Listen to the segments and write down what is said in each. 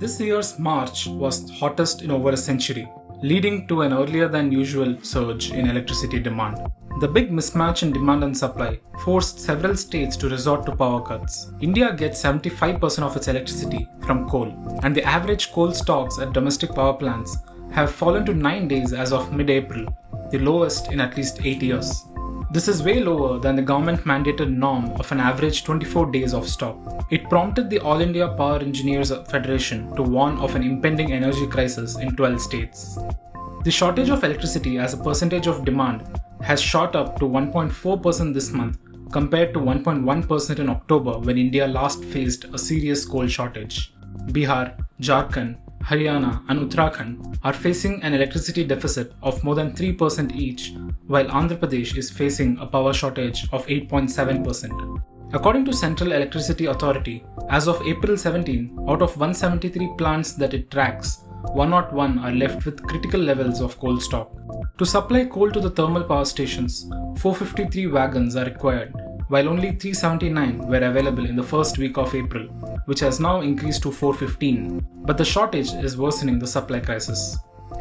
This year's March was hottest in over a century, leading to an earlier than usual surge in electricity demand. The big mismatch in demand and supply forced several states to resort to power cuts. India gets 75% of its electricity from coal, and the average coal stocks at domestic power plants have fallen to 9 days as of mid-April, the lowest in at least 8 years. This is way lower than the government-mandated norm of an average 24 days of stock. It prompted the All India Power Engineers Federation to warn of an impending energy crisis in 12 states. The shortage of electricity as a percentage of demand has shot up to 1.4% this month compared to 1.1% in October when India last faced a serious coal shortage. Bihar, Jharkhand, Haryana and Uttarakhand are facing an electricity deficit of more than 3% each, while Andhra Pradesh is facing a power shortage of 8.7%. According to Central Electricity Authority, as of April 17, out of 173 plants that it tracks, 101 are left with critical levels of coal stock. To supply coal to the thermal power stations, 453 wagons are required, while only 379 were available in the first week of April, which has now increased to 415. But the shortage is worsening the supply crisis.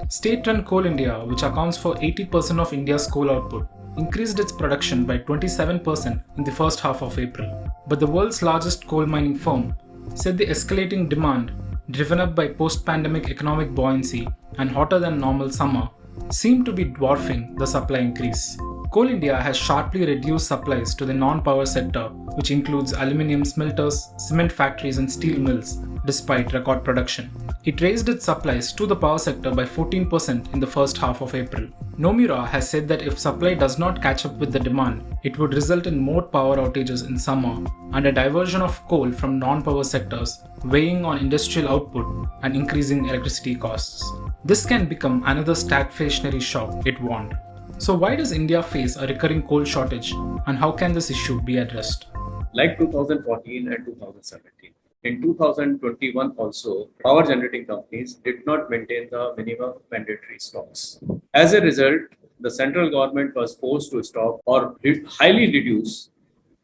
State-run Coal India, which accounts for 80% of India's coal output, increased its production by 27% in the first half of April. But the world's largest coal mining firm said the escalating demand, driven up by post-pandemic economic buoyancy and hotter than normal summer, seemed to be dwarfing the supply increase. Coal India has sharply reduced supplies to the non-power sector, which includes aluminium smelters, cement factories and steel mills, despite record production. It raised its supplies to the power sector by 14% in the first half of April. Nomura has said that if supply does not catch up with the demand, it would result in more power outages in summer and a diversion of coal from non-power sectors, weighing on industrial output and increasing electricity costs. This can become another stagflationary shock, it warned. So why does India face a recurring coal shortage, and how can this issue be addressed? Like 2014 and 2017. In 2021 also, power generating companies did not maintain the minimum mandatory stocks. As a result, the central government was forced to stop or highly reduce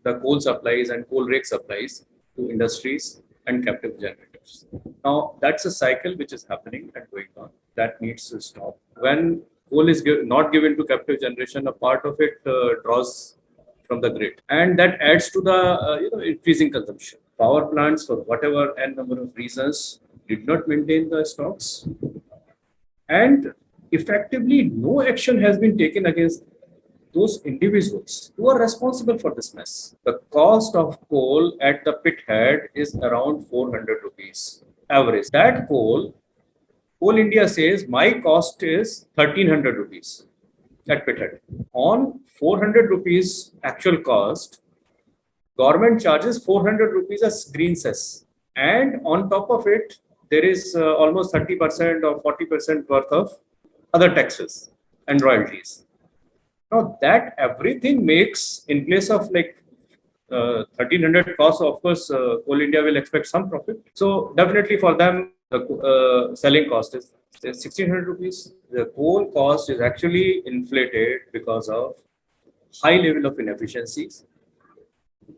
the coal supplies and coal rake supplies to industries and captive generators. Now, that's a cycle which is happening and going on. That needs to stop. When coal is not given to captive generation, a part of it draws from the grid, and that adds to the increasing consumption. Power plants, for whatever n number of reasons, did not maintain the stocks, and effectively no action has been taken against those individuals who are responsible for this mess. The cost of coal at the pit head is around 400 rupees average. That Coal India says my cost is 1300 rupees at pit head. On 400 rupees actual cost, government charges 400 rupees as green cess. And on top of it, there is almost 30% or 40% worth of other taxes and royalties. Now that everything makes, in place of 1300 cost, of course, Coal India will expect some profit. So definitely for them, the selling cost is 1600 rupees. The coal cost is actually inflated because of high level of inefficiencies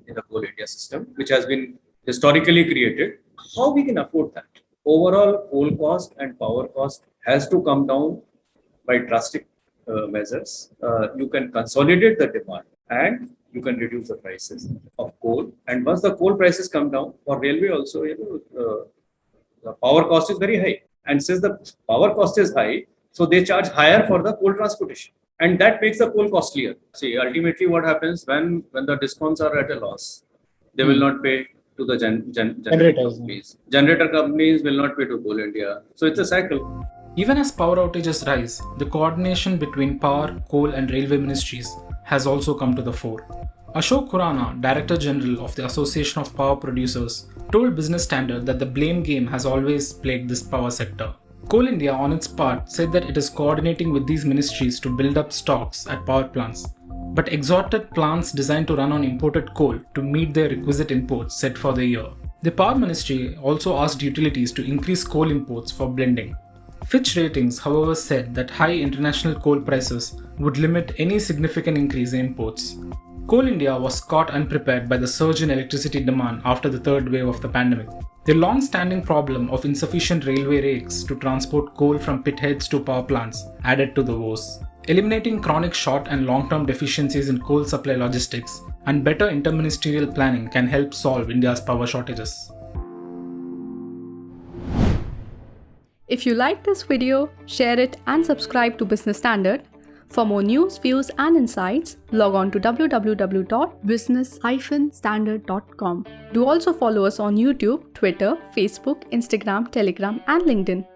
in the Coal India system, which has been historically created. How we can afford that? Overall, coal cost and power cost has to come down by drastic measures. You can consolidate the demand and you can reduce the prices of coal. And once the coal prices come down, for railway also, the power cost is very high. And since the power cost is high, so they charge higher for the coal transportation. And that makes the coal costlier. See, ultimately what happens when the discoms are at a loss, they will not pay to the generator companies. Generator companies will not pay to Coal India. So it's a cycle. Even as power outages rise, the coordination between power, coal and railway ministries has also come to the fore. Ashok Khurana, Director General of the Association of Power Producers, told Business Standard that the blame game has always plagued this power sector. Coal India, on its part, said that it is coordinating with these ministries to build up stocks at power plants, but exhorted plants designed to run on imported coal to meet their requisite imports set for the year. The Power Ministry also asked utilities to increase coal imports for blending. Fitch Ratings, however, said that high international coal prices would limit any significant increase in imports. Coal India was caught unprepared by the surge in electricity demand after the third wave of the pandemic. The long-standing problem of insufficient railway rakes to transport coal from pitheads to power plants added to the woes. Eliminating chronic short and long-term deficiencies in coal supply logistics and better interministerial planning can help solve India's power shortages. If you like this video, share it and subscribe to Business Standard. For more news, views and insights, log on to www.business-standard.com. Do also follow us on YouTube, Twitter, Facebook, Instagram, Telegram and LinkedIn.